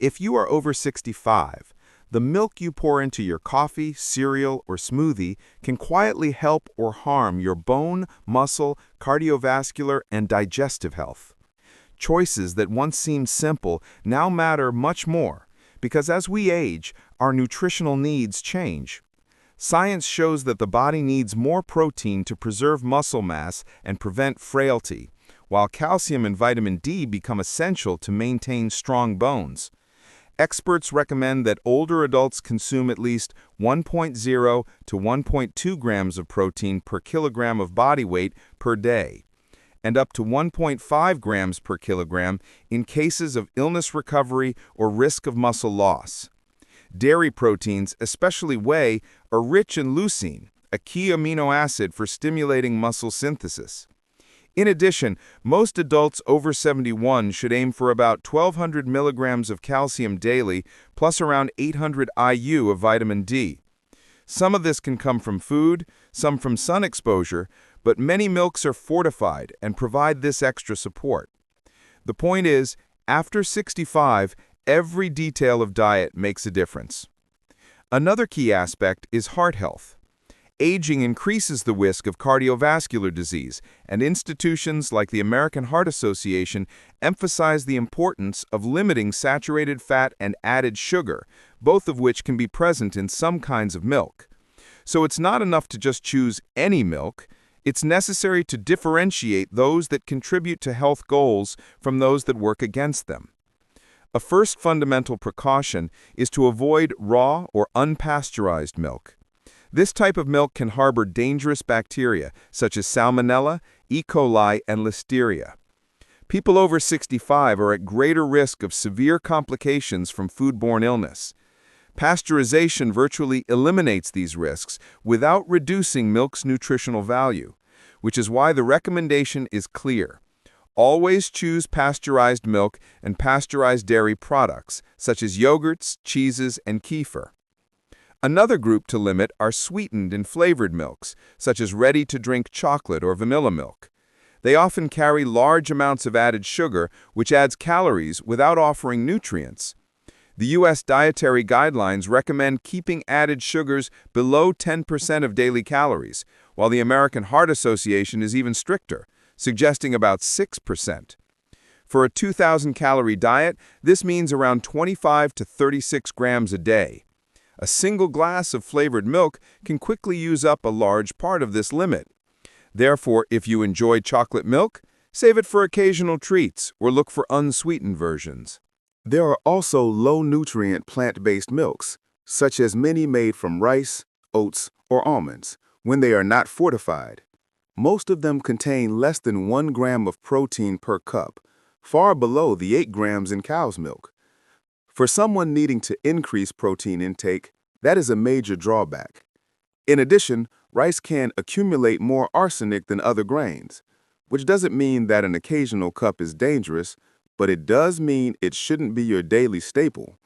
If you are over 65, the milk you pour into your coffee, cereal, or smoothie can quietly help or harm your bone, muscle, cardiovascular, and digestive health. Choices that once seemed simple now matter much more because as we age, our nutritional needs change. Science shows that the body needs more protein to preserve muscle mass and prevent frailty, while calcium and vitamin D become essential to maintain strong bones. Experts recommend that older adults consume at least 1.0 to 1.2 grams of protein per kilogram of body weight per day, and up to 1.5 grams per kilogram in cases of illness recovery or risk of muscle loss. Dairy proteins, especially whey, are rich in leucine, a key amino acid for stimulating muscle synthesis. In addition, most adults over 71 should aim for about 1,200 milligrams of calcium daily, plus around 800 IU of vitamin D. Some of this can come from food, some from sun exposure, but many milks are fortified and provide this extra support. The point is, after 65, every detail of diet makes a difference. Another key aspect is heart health. Aging increases the risk of cardiovascular disease, and institutions like the American Heart Association emphasize the importance of limiting saturated fat and added sugar, both of which can be present in some kinds of milk. So it's not enough to just choose any milk. It's necessary to differentiate those that contribute to health goals from those that work against them. A first fundamental precaution is to avoid raw or unpasteurized milk. This type of milk can harbor dangerous bacteria such as Salmonella, E. coli, and Listeria. People over 65 are at greater risk of severe complications from foodborne illness. Pasteurization virtually eliminates these risks without reducing milk's nutritional value, which is why the recommendation is clear. Always choose pasteurized milk and pasteurized dairy products, such as yogurts, cheeses, and kefir. Another group to limit are sweetened and flavored milks, such as ready-to-drink chocolate or vanilla milk. They often carry large amounts of added sugar, which adds calories without offering nutrients. The U.S. dietary guidelines recommend keeping added sugars below 10% of daily calories, while the American Heart Association is even stricter, suggesting about 6%. For a 2,000-calorie diet, this means around 25 to 36 grams a day. A single glass of flavored milk can quickly use up a large part of this limit. Therefore, if you enjoy chocolate milk, save it for occasional treats or look for unsweetened versions. There are also low-nutrient plant-based milks, such as many made from rice, oats, or almonds, when they are not fortified. Most of them contain less than 1 gram of protein per cup, far below the 8 grams in cow's milk. For someone needing to increase protein intake, that is a major drawback. In addition, rice can accumulate more arsenic than other grains, which doesn't mean that an occasional cup is dangerous, but it does mean it shouldn't be your daily staple.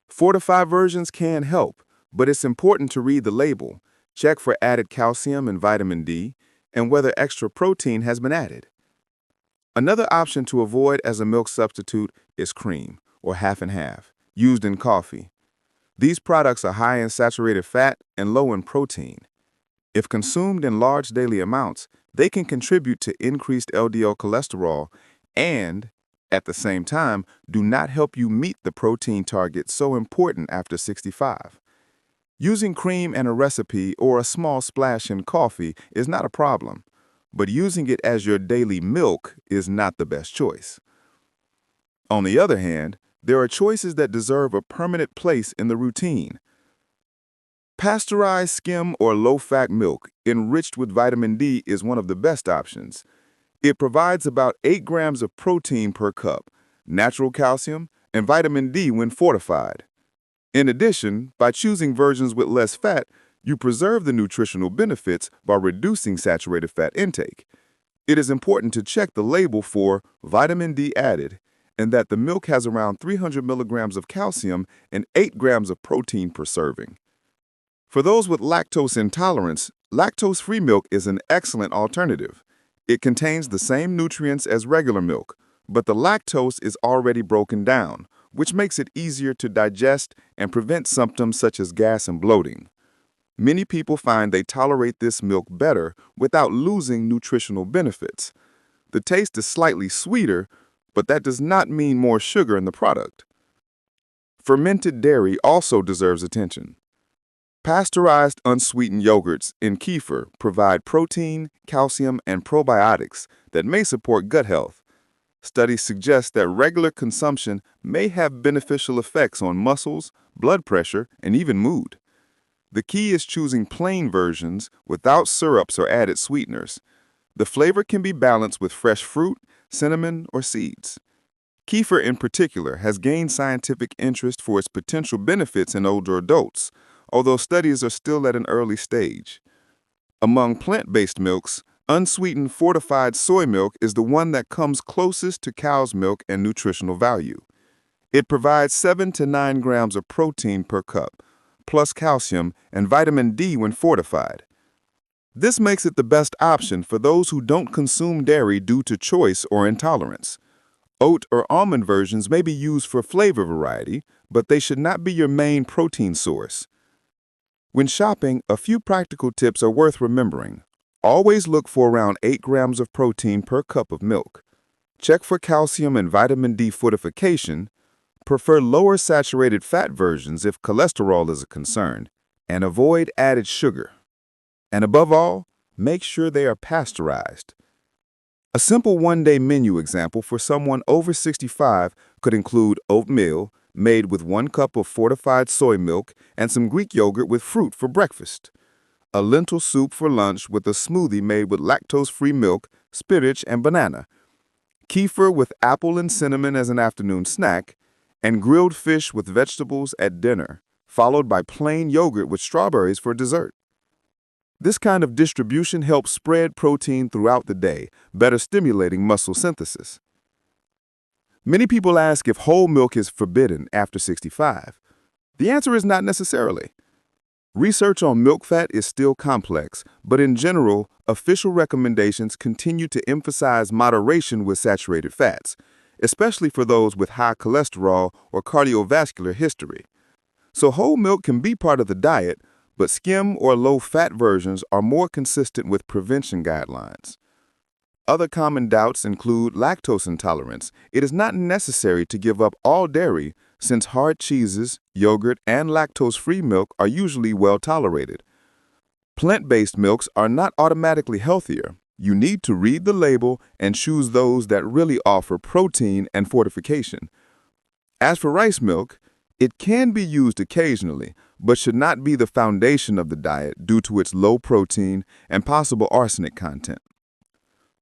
Fortified versions can help, but it's important to read the label, check for added calcium and vitamin D, and whether extra protein has been added. Another option to avoid as a milk substitute is cream, or half and half, used in coffee. These products are high in saturated fat and low in protein. If consumed in large daily amounts, they can contribute to increased LDL cholesterol and, at the same time, do not help you meet the protein target so important after 65. Using cream in a recipe or a small splash in coffee is not a problem, but using it as your daily milk is not the best choice. On the other hand, there are choices that deserve a permanent place in the routine. Pasteurized skim or low-fat milk enriched with vitamin D is one of the best options. It provides about 8 grams of protein per cup, natural calcium, and vitamin D when fortified. In addition, by choosing versions with less fat, you preserve the nutritional benefits by reducing saturated fat intake. It is important to check the label for vitamin D added and that the milk has around 300 milligrams of calcium and 8 grams of protein per serving. For those with lactose intolerance, lactose-free milk is an excellent alternative. It contains the same nutrients as regular milk, but the lactose is already broken down, which makes it easier to digest and prevent symptoms such as gas and bloating. Many people find they tolerate this milk better without losing nutritional benefits. The taste is slightly sweeter, but that does not mean more sugar in the product. Fermented dairy also deserves attention. Pasteurized unsweetened yogurts in kefir provide protein, calcium, and probiotics that may support gut health. Studies suggest that regular consumption may have beneficial effects on muscles, blood pressure, and even mood. The key is choosing plain versions without syrups or added sweeteners. The flavor can be balanced with fresh fruit, cinnamon, or seeds. Kefir in particular has gained scientific interest for its potential benefits in older adults, although studies are still at an early stage. Among plant-based milks, unsweetened fortified soy milk is the one that comes closest to cow's milk in nutritional value. It provides 7 to 9 grams of protein per cup, plus calcium and vitamin D when fortified. This makes it the best option for those who don't consume dairy due to choice or intolerance. Oat or almond versions may be used for flavor variety, but they should not be your main protein source. When shopping, a few practical tips are worth remembering. Always look for around 8 grams of protein per cup of milk. Check for calcium and vitamin D fortification. Prefer lower saturated fat versions if cholesterol is a concern, and avoid added sugar. And above all, make sure they are pasteurized. A simple one-day menu example for someone over 65 could include oatmeal made with 1 cup of fortified soy milk and some Greek yogurt with fruit for breakfast, a lentil soup for lunch with a smoothie made with lactose-free milk, spinach, and banana, kefir with apple and cinnamon as an afternoon snack, and grilled fish with vegetables at dinner, followed by plain yogurt with strawberries for dessert. This kind of distribution helps spread protein throughout the day, better stimulating muscle synthesis. Many people ask if whole milk is forbidden after 65. The answer is not necessarily. Research on milk fat is still complex, but in general, official recommendations continue to emphasize moderation with saturated fats, especially for those with high cholesterol or cardiovascular history. So whole milk can be part of the diet, but skim or low-fat versions are more consistent with prevention guidelines. Other common doubts include lactose intolerance. It is not necessary to give up all dairy since hard cheeses, yogurt, and lactose-free milk are usually well tolerated. Plant-based milks are not automatically healthier. You need to read the label and choose those that really offer protein and fortification. As for rice milk, it can be used occasionally, but should not be the foundation of the diet due to its low protein and possible arsenic content.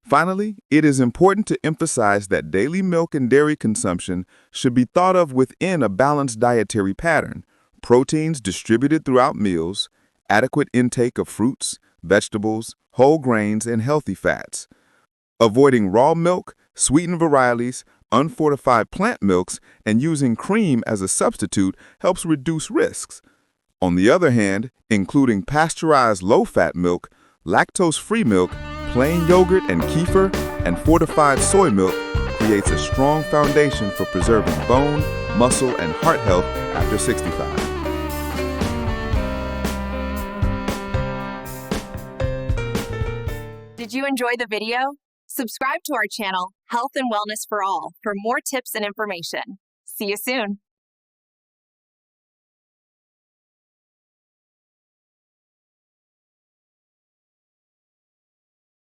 Finally, it is important to emphasize that daily milk and dairy consumption should be thought of within a balanced dietary pattern, proteins distributed throughout meals, adequate intake of fruits, vegetables, whole grains, and healthy fats. Avoiding raw milk, sweetened varieties, unfortified plant milks, and using cream as a substitute helps reduce risks. On the other hand, including pasteurized low-fat milk, lactose-free milk, plain yogurt and kefir, and fortified soy milk creates a strong foundation for preserving bone, muscle, and heart health after 65. Did you enjoy the video? Subscribe to our channel, Health and Wellness for All, for more tips and information. See you soon.